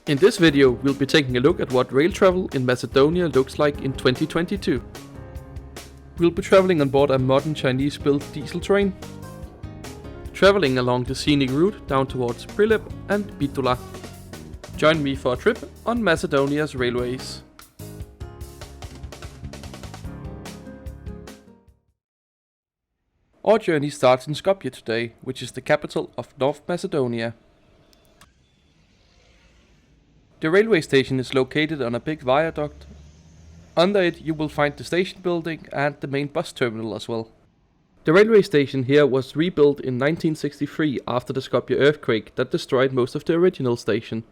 In this video, we'll be taking a look at what rail travel in Macedonia looks like in 2022. We'll be traveling on board a modern Chinese-built diesel train, traveling along the scenic route down towards Prilep and Bitola. Join me for a trip on Macedonia's railways. Our journey starts in Skopje today, which is the capital of North Macedonia. The railway station is located on a big viaduct. Under it you will find the station building and the main bus terminal as well. The railway station here was rebuilt in 1963 after the Skopje earthquake that destroyed most of the original station.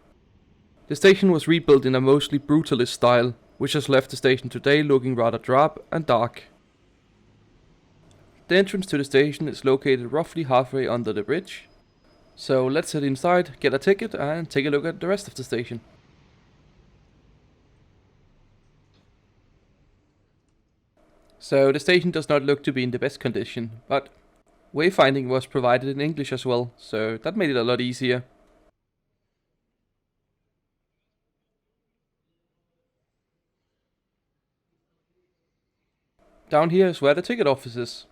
The station was rebuilt in a mostly brutalist style, which has left the station today looking rather drab and dark. The entrance to the station is located roughly halfway under the bridge. So let's head inside, get a ticket and take a look at the rest of the station. So the station does not look to be in the best condition, but wayfinding was provided in English as well, so that made it a lot easier. Down here is where the ticket office is.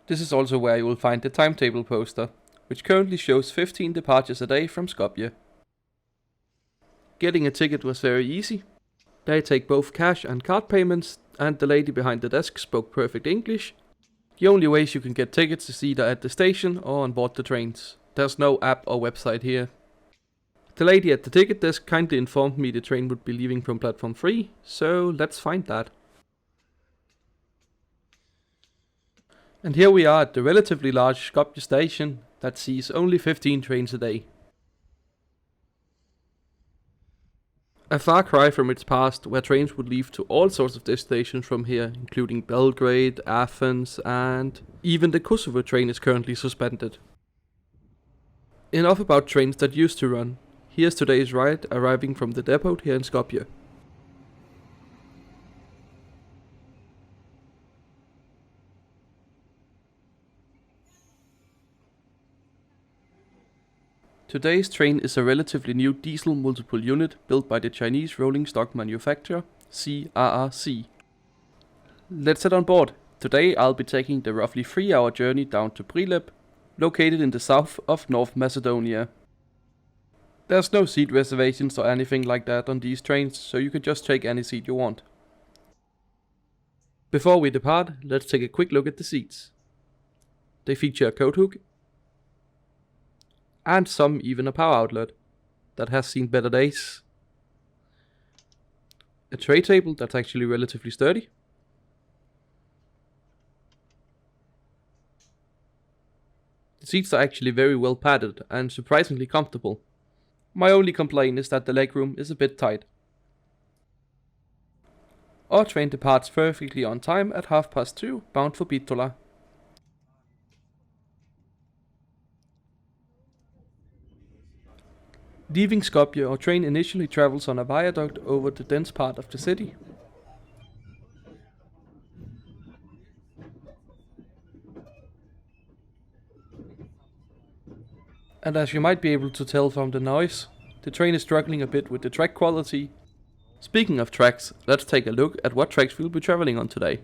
This is also where you will find the timetable poster, which currently shows 15 departures a day from Skopje. Getting a ticket was very easy. They take both cash and card payments, and the lady behind the desk spoke perfect English. The only ways you can get tickets is either at the station or on board the trains. There's no app or website here. The lady at the ticket desk kindly informed me the train would be leaving from platform 3, so let's find that. And here we are at the relatively large Skopje station that sees only 15 trains a day. A far cry from its past, where trains would leave to all sorts of destinations from here, including Belgrade, Athens, and even the Kosovo train is currently suspended. Enough about trains that used to run. Here's today's ride arriving from the depot here in Skopje. Today's train is a relatively new diesel multiple unit built by the Chinese rolling stock manufacturer CRRC. Let's head on board. Today I'll be taking the roughly 3-hour journey down to Prilep, located in the south of North Macedonia. There's no seat reservations or anything like that on these trains, so you can just take any seat you want. Before we depart, let's take a quick look at the seats. They feature a coat hook, and some even a power outlet that has seen better days. A tray table that's actually relatively sturdy. The seats are actually very well padded and surprisingly comfortable. My only complaint is that the legroom is a bit tight. Our train departs perfectly on time at 2:30, bound for Bitola. Leaving Skopje, our train initially travels on a viaduct over the dense part of the city. And as you might be able to tell from the noise, the train is struggling a bit with the track quality. Speaking of tracks, let's take a look at what tracks we'll be traveling on today.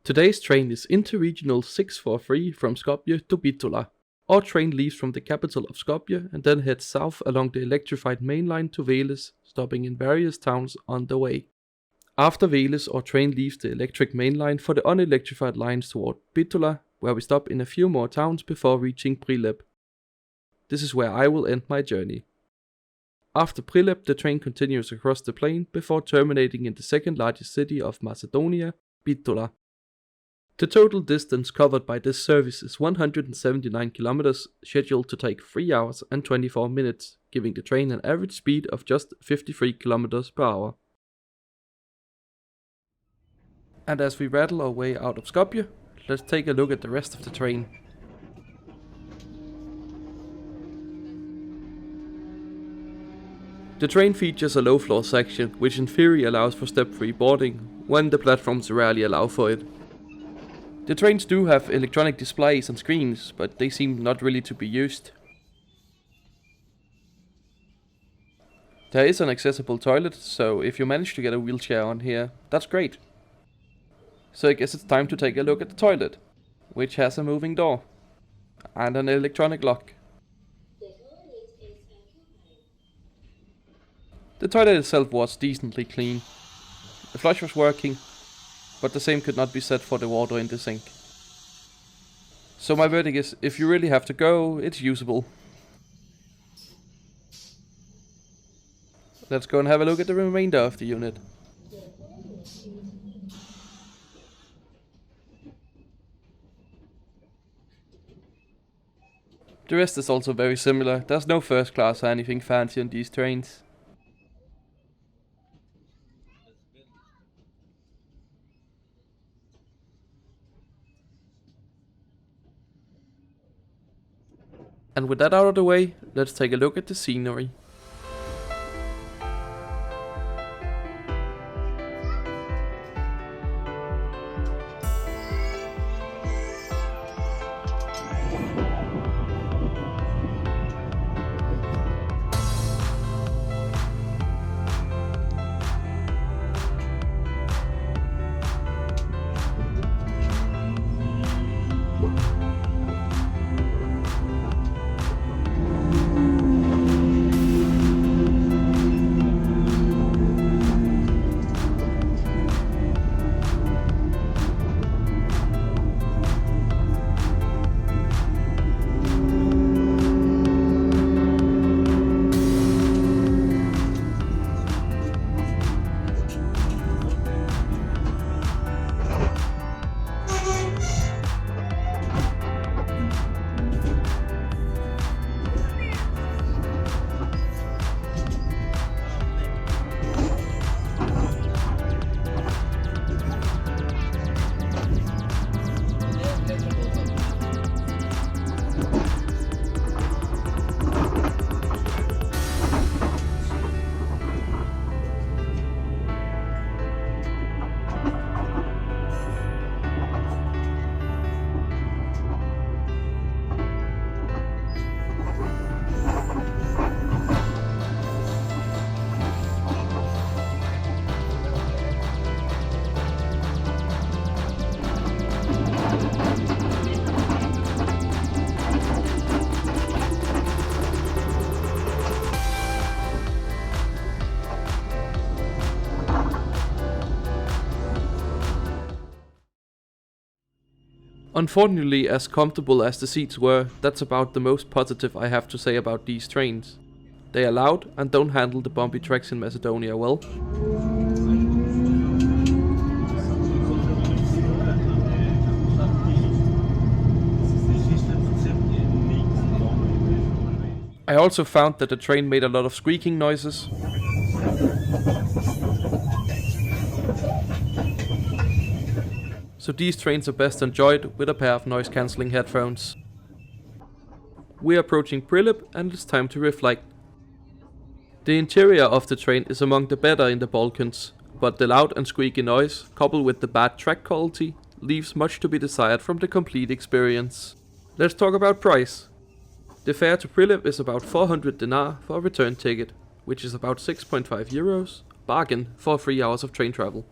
Today's train is Interregional 643 from Skopje to Bitola. Our train leaves from the capital of Skopje and then heads south along the electrified main line to Veles, stopping in various towns on the way. After Veles, our train leaves the electric main line for the unelectrified lines toward Bitola, where we stop in a few more towns before reaching Prilep. This is where I will end my journey. After Prilep, the train continues across the plain before terminating in the second largest city of Macedonia, Bitola. The total distance covered by this service is 179 kilometers, scheduled to take 3 hours and 24 minutes, giving the train an average speed of just 53 kilometers per hour. And as we rattle our way out of Skopje, let's take a look at the rest of the train. The train features a low floor section, which in theory allows for step-free boarding, when the platforms rarely allow for it. The trains do have electronic displays and screens, but they seem not really to be used. There is an accessible toilet, so if you manage to get a wheelchair on here, that's great. So I guess it's time to take a look at the toilet, which has a moving door and an electronic lock. The toilet itself was decently clean. The flush was working, but the same could not be said for the water in the sink. So my verdict is, if you really have to go, it's usable. Let's go and have a look at the remainder of the unit. The rest is also very similar. There's no first class or anything fancy on these trains. And with that out of the way, let's take a look at the scenery. Unfortunately, as comfortable as the seats were, that's about the most positive I have to say about these trains. They are loud and don't handle the bumpy tracks in Macedonia well. I also found that the train made a lot of squeaking noises. So these trains are best enjoyed with a pair of noise cancelling headphones. We are approaching Prilep and it's time to reflect. The interior of the train is among the better in the Balkans, but the loud and squeaky noise, coupled with the bad track quality, leaves much to be desired from the complete experience. Let's talk about price. The fare to Prilep is about 400 dinar for a return ticket, which is about 6.5 euros, bargain for 3 hours of train travel.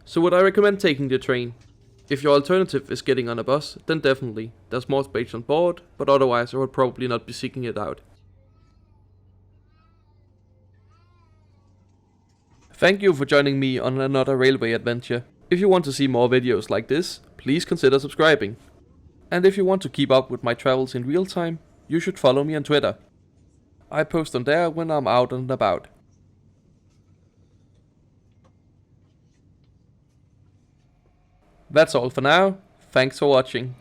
So would I recommend taking the train? If your alternative is getting on a bus, then definitely, there's more space on board, but otherwise I would probably not be seeking it out. Thank you for joining me on another railway adventure. If you want to see more videos like this, please consider subscribing. And if you want to keep up with my travels in real time, you should follow me on Twitter. I post on there when I'm out and about. That's all for now, thanks for watching.